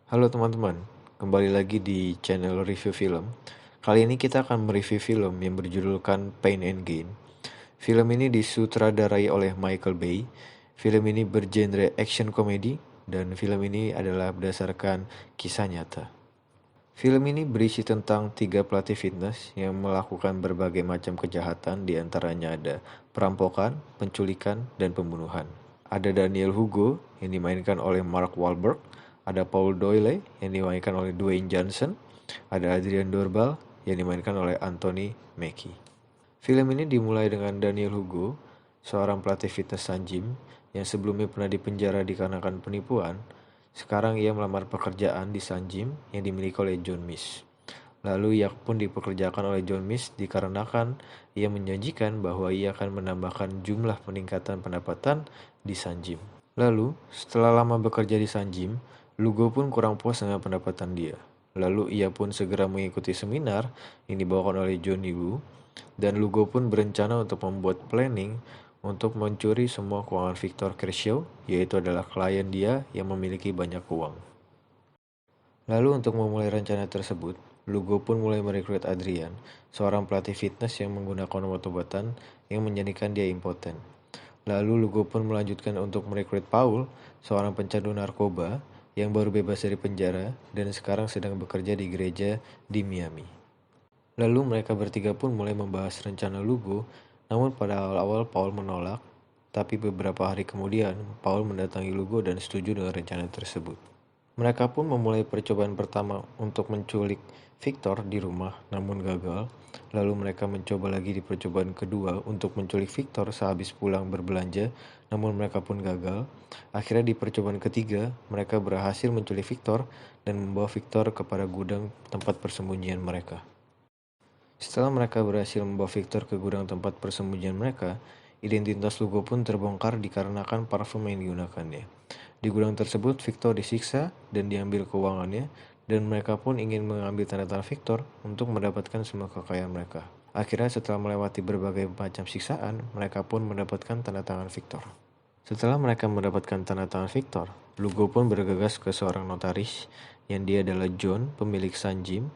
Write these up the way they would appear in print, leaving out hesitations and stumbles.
Halo teman-teman, kembali lagi di channel review film. Kali ini kita akan mereview film yang berjudulkan Pain and Gain. Film ini disutradarai oleh Michael Bay. Film ini bergenre action komedi dan film ini adalah berdasarkan kisah nyata. Film ini berisi tentang 3 pelatih fitness yang melakukan berbagai macam kejahatan, di antaranya ada perampokan, penculikan, dan pembunuhan. Ada Daniel Hugo yang dimainkan oleh Mark Wahlberg, ada Paul Doyle yang dimainkan oleh Dwayne Johnson, ada Adrian Dorbal yang dimainkan oleh Anthony Mackie. Film ini dimulai dengan Daniel Hugo, seorang pelatih fitness Sanjim yang sebelumnya pernah dipenjara dikarenakan penipuan. Sekarang ia melamar pekerjaan di Sanjim yang dimiliki oleh John Mish. Lalu ia pun dipekerjakan oleh John Mish dikarenakan ia menjanjikan bahwa ia akan menambahkan jumlah peningkatan pendapatan di Sanjim. Lalu, setelah lama bekerja di Sanjim, Lugo pun kurang puas dengan pendapatan dia. Lalu ia pun segera mengikuti seminar yang dibawakan oleh Johnny Woo, dan Lugo pun berencana untuk membuat planning untuk mencuri semua keuangan Victor Kershaw, yaitu adalah klien dia yang memiliki banyak uang. Lalu untuk memulai rencana tersebut, Lugo pun mulai merekrut Adrian, seorang pelatih fitness yang menggunakan obat-obatan yang menjadikan dia impoten. Lalu Lugo pun melanjutkan untuk merekrut Paul, seorang pecandu narkoba yang baru bebas dari penjara dan sekarang sedang bekerja di gereja di Miami. Lalu mereka bertiga pun mulai membahas rencana Lugo, namun pada awal-awal Paul menolak, tapi beberapa hari kemudian Paul mendatangi Lugo dan setuju dengan rencana tersebut. Mereka pun memulai percobaan pertama untuk menculik Victor di rumah, namun gagal. Lalu mereka mencoba lagi di percobaan kedua untuk menculik Victor sehabis pulang berbelanja, namun mereka pun gagal. Akhirnya di percobaan ketiga, mereka berhasil menculik Victor dan membawa Victor kepada gudang tempat persembunyian mereka. Setelah mereka berhasil membawa Victor ke gudang tempat persembunyian mereka, identitas Lugo pun terbongkar dikarenakan parfum yang digunakannya. Di gudang tersebut, Victor disiksa dan diambil keuangannya, dan mereka pun ingin mengambil tanda tangan Victor untuk mendapatkan semua kekayaan mereka. Akhirnya setelah melewati berbagai macam siksaan, mereka pun mendapatkan tanda tangan Victor. Setelah mereka mendapatkan tanda tangan Victor, Lugo pun bergegas ke seorang notaris yang dia adalah John, pemilik Sanjim.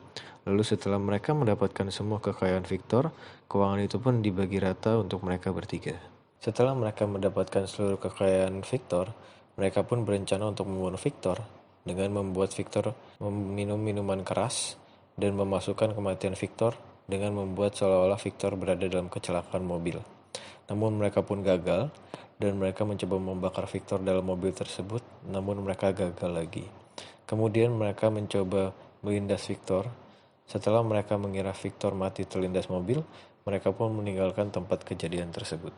Lalu setelah mereka mendapatkan semua kekayaan Victor, keuangan itu pun dibagi rata untuk mereka bertiga. Setelah mereka mendapatkan seluruh kekayaan Victor, mereka pun berencana untuk membunuh Victor dengan membuat Victor meminum minuman keras dan memasukkan kematian Victor dengan membuat seolah-olah Victor berada dalam kecelakaan mobil. Namun mereka pun gagal, dan mereka mencoba membakar Victor dalam mobil tersebut, namun mereka gagal lagi. Kemudian mereka mencoba melindas Victor. Setelah mereka mengira Victor mati terlindas mobil, mereka pun meninggalkan tempat kejadian tersebut.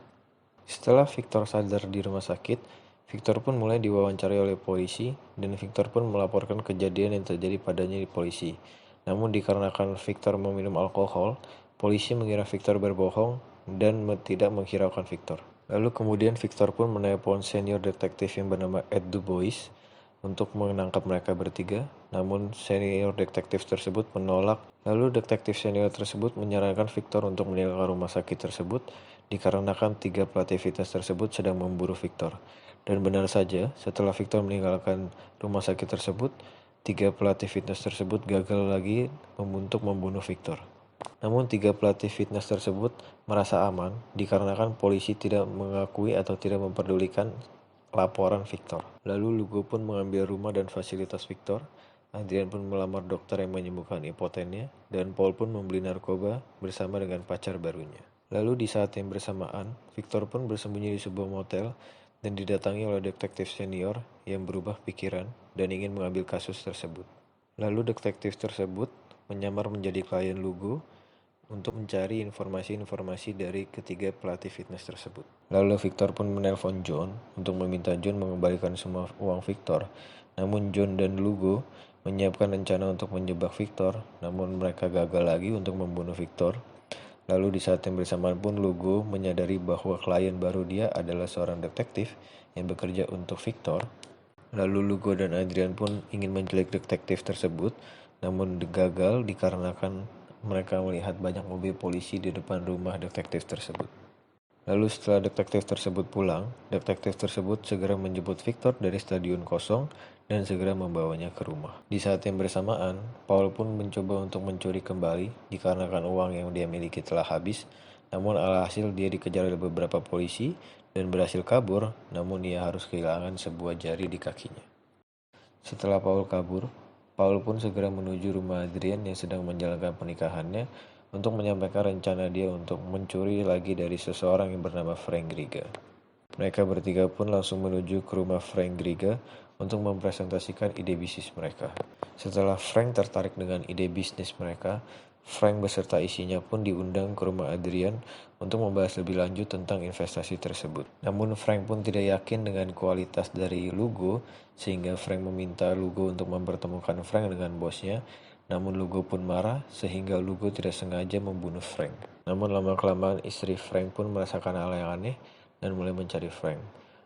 Setelah Victor sadar di rumah sakit, Victor pun mulai diwawancarai oleh polisi, dan Victor pun melaporkan kejadian yang terjadi padanya di polisi. Namun dikarenakan Victor meminum alkohol, polisi mengira Victor berbohong dan tidak menghiraukan Victor. Lalu kemudian Victor pun menelpon senior detektif yang bernama Ed Du Bois untuk menangkap mereka bertiga, namun senior detektif tersebut menolak. Lalu detektif senior tersebut menyarankan Victor untuk meninggalkan rumah sakit tersebut dikarenakan 3 pelatih fitness tersebut sedang memburu Victor. Dan benar saja, setelah Victor meninggalkan rumah sakit tersebut, 3 pelatih fitness tersebut gagal lagi untuk membunuh Victor. Namun 3 pelatih fitness tersebut merasa aman dikarenakan polisi tidak mengakui atau tidak memperdulikan laporan Victor. Lalu Lugo pun mengambil rumah dan fasilitas Victor. Adrian pun melamar dokter yang menyembuhkan impotennya, dan Paul pun membeli narkoba bersama dengan pacar barunya. Lalu di saat yang bersamaan, Victor pun bersembunyi di sebuah motel dan didatangi oleh detektif senior yang berubah pikiran dan ingin mengambil kasus tersebut. Lalu detektif tersebut menyamar menjadi klien Lugo untuk mencari informasi-informasi dari ketiga pelatih fitness tersebut. Lalu Victor pun menelpon John untuk meminta John mengembalikan semua uang Victor. Namun John dan Lugo menyiapkan rencana untuk menjebak Victor, namun mereka gagal lagi untuk membunuh Victor. Lalu di saat yang bersamaan pun Lugo menyadari bahwa klien baru dia adalah seorang detektif yang bekerja untuk Victor. Lalu Lugo dan Adrian pun ingin menculik detektif tersebut, namun gagal dikarenakan mereka melihat banyak mobil polisi di depan rumah detektif tersebut. Lalu setelah detektif tersebut pulang, detektif tersebut segera menjemput Victor dari stadion kosong dan segera membawanya ke rumah. Di saat yang bersamaan, Paul pun mencoba untuk mencuri kembali dikarenakan uang yang dia miliki telah habis, namun alhasil dia dikejar oleh beberapa polisi dan berhasil kabur, namun ia harus kehilangan sebuah jari di kakinya. Setelah Paul kabur, Paul pun segera menuju rumah Adrian yang sedang menjalankan pernikahannya untuk menyampaikan rencana dia untuk mencuri lagi dari seseorang yang bernama Frank Griga. Mereka bertiga pun langsung menuju ke rumah Frank Griga untuk mempresentasikan ide bisnis mereka. Setelah Frank tertarik dengan ide bisnis mereka, Frank beserta isinya pun diundang ke rumah Adrian untuk membahas lebih lanjut tentang investasi tersebut. Namun Frank pun tidak yakin dengan kualitas dari Lugo, sehingga Frank meminta Lugo untuk mempertemukan Frank dengan bosnya. Namun Lugo pun marah sehingga Lugo tidak sengaja membunuh Frank. Namun lama-kelamaan istri Frank pun merasakan hal yang aneh dan mulai mencari Frank.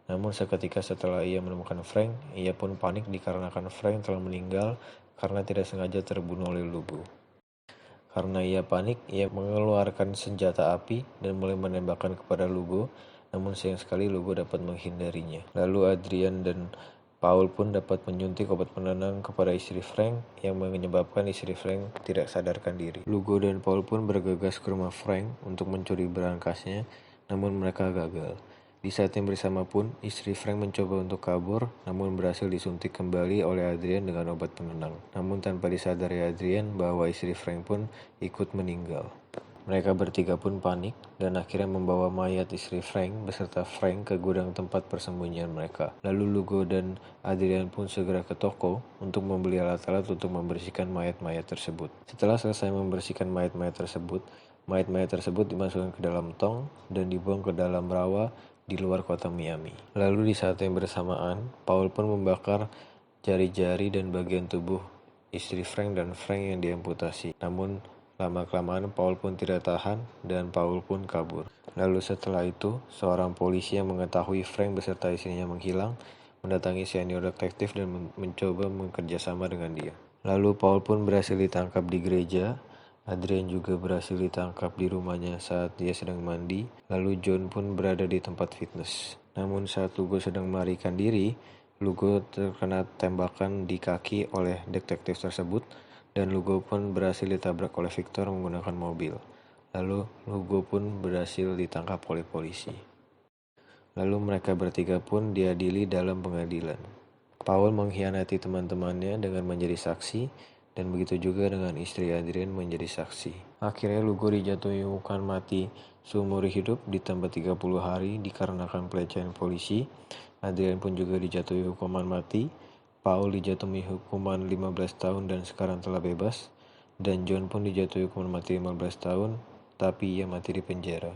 Namun seketika setelah ia menemukan Frank, ia pun panik dikarenakan Frank telah meninggal karena tidak sengaja terbunuh oleh Lugo. Karena ia panik, ia mengeluarkan senjata api dan mulai menembakkan kepada Lugo, namun sayang sekali Lugo dapat menghindarinya. Lalu Adrian dan Paul pun dapat menyuntik obat penenang kepada istri Frank yang menyebabkan istri Frank tidak sadarkan diri. Lugo dan Paul pun bergegas ke rumah Frank untuk mencuri berangkasnya, namun mereka gagal. Di saat yang bersama pun, istri Frank mencoba untuk kabur, namun berhasil disuntik kembali oleh Adrian dengan obat penenang. Namun tanpa disadari Adrian bahwa istri Frank pun ikut meninggal. Mereka bertiga pun panik dan akhirnya membawa mayat istri Frank beserta Frank ke gudang tempat persembunyian mereka. Lalu Lugo dan Adrian pun segera ke toko untuk membeli alat-alat untuk membersihkan mayat-mayat tersebut. Setelah selesai membersihkan mayat-mayat tersebut dimasukkan ke dalam tong dan dibuang ke dalam rawa di luar kota Miami. Lalu di saat yang bersamaan, Paul pun membakar jari-jari dan bagian tubuh istri Frank dan Frank yang diamputasi. Namun lama-kelamaan Paul pun tidak tahan dan Paul pun kabur. Lalu setelah itu, seorang polisi yang mengetahui Frank beserta istrinya menghilang, mendatangi senior detektif dan mencoba bekerjasama dengan dia. Lalu Paul pun berhasil ditangkap di gereja. Adrian juga berhasil ditangkap di rumahnya saat dia sedang mandi, lalu John pun berada di tempat fitness. Namun saat Lugo sedang melarikan diri, Lugo terkena tembakan di kaki oleh detektif tersebut, dan Lugo pun berhasil ditabrak oleh Victor menggunakan mobil. Lalu Lugo pun berhasil ditangkap oleh polisi. Lalu mereka bertiga pun diadili dalam pengadilan. Paul mengkhianati teman-temannya dengan menjadi saksi, dan begitu juga dengan istri Adrian menjadi saksi. Akhirnya Lugo dijatuhi hukuman mati seumur hidup ditambah 30 hari dikarenakan pelecehan polisi. Adrian pun juga dijatuhi hukuman mati. Paul dijatuhi hukuman 15 tahun dan sekarang telah bebas. Dan John pun dijatuhi hukuman mati 15 tahun, tapi ia mati di penjara.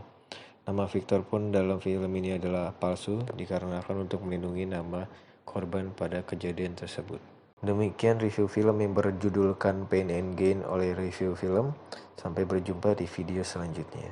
Nama Victor pun dalam film ini adalah palsu dikarenakan untuk melindungi nama korban pada kejadian tersebut. Demikian review film yang berjudulkan Pain and Gain oleh Review Film. Sampai berjumpa di video selanjutnya.